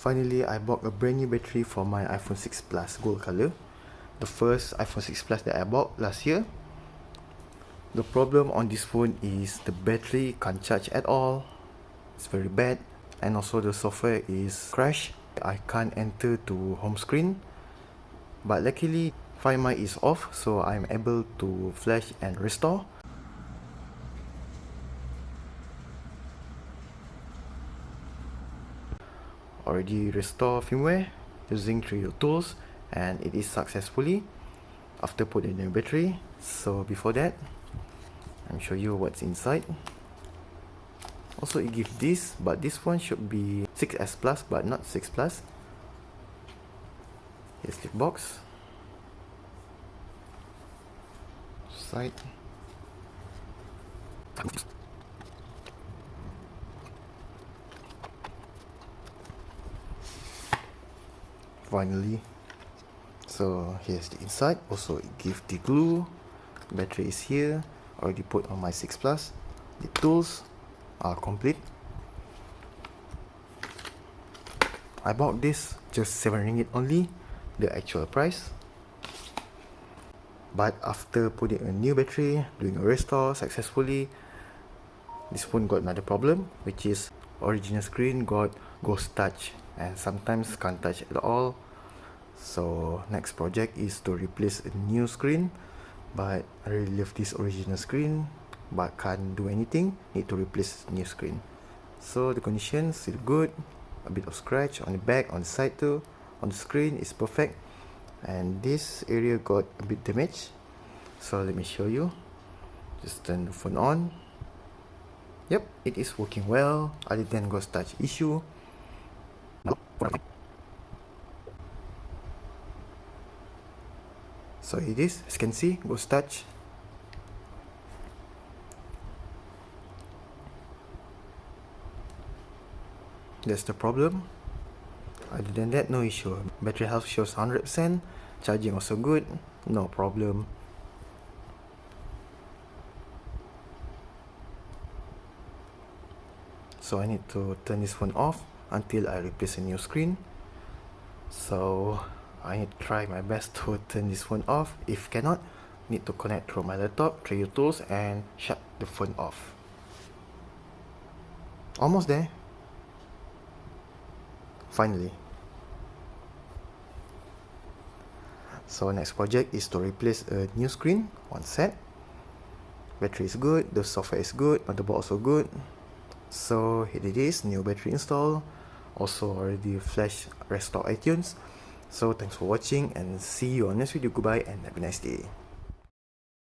Finally, I bought a brand new battery for my iPhone 6 Plus gold color. The first iPhone 6 Plus that I bought last year. The problem on this phone is the battery can't charge at all. It's very bad, and also the software is crashed. I can't enter to home screen, but luckily Find My is off, so I'm able to flash and restore. Already restore firmware using 3D tools, and it is successfully after putting the battery. So before that, I'll show you what's inside. Also, it gives this, but this one should be 6S Plus but not 6 Plus. Here's the box. Side. Finally, so here's the inside. Also, it gives the glue. Battery is here, already put on my 6 Plus. The tools are complete. I bought this just 7 ringgit only, the actual price. But after putting a new battery, doing a restore successfully, this phone got another problem, which is original screen got ghost touch and sometimes can't touch at all. So next project is to replace a new screen, but I really love this original screen but can't do anything, need to replace new screen. So the condition still good, a bit of scratch on the back, on the side too. On the screen is perfect, and this area got a bit damaged. So let me show you. Just turn the phone on. Yep, it is working well other than ghost touch issue. So it is, as you can see, ghost touch. That's the problem. Other than that, no issue. Battery health shows 100%. Charging also good, no problem. So I need to turn this phone off until I replace a new screen. So I need to try my best to turn this phone off. If cannot, need to connect through my laptop, 3D tools, and shut the phone off. Almost there. Finally. So next project is to replace a new screen, one set. Battery is good, the software is good, motherboard also good. So here it is, new battery install. Also already flash restore iTunes. So thanks for watching and see you on next video. Goodbye and have a nice day.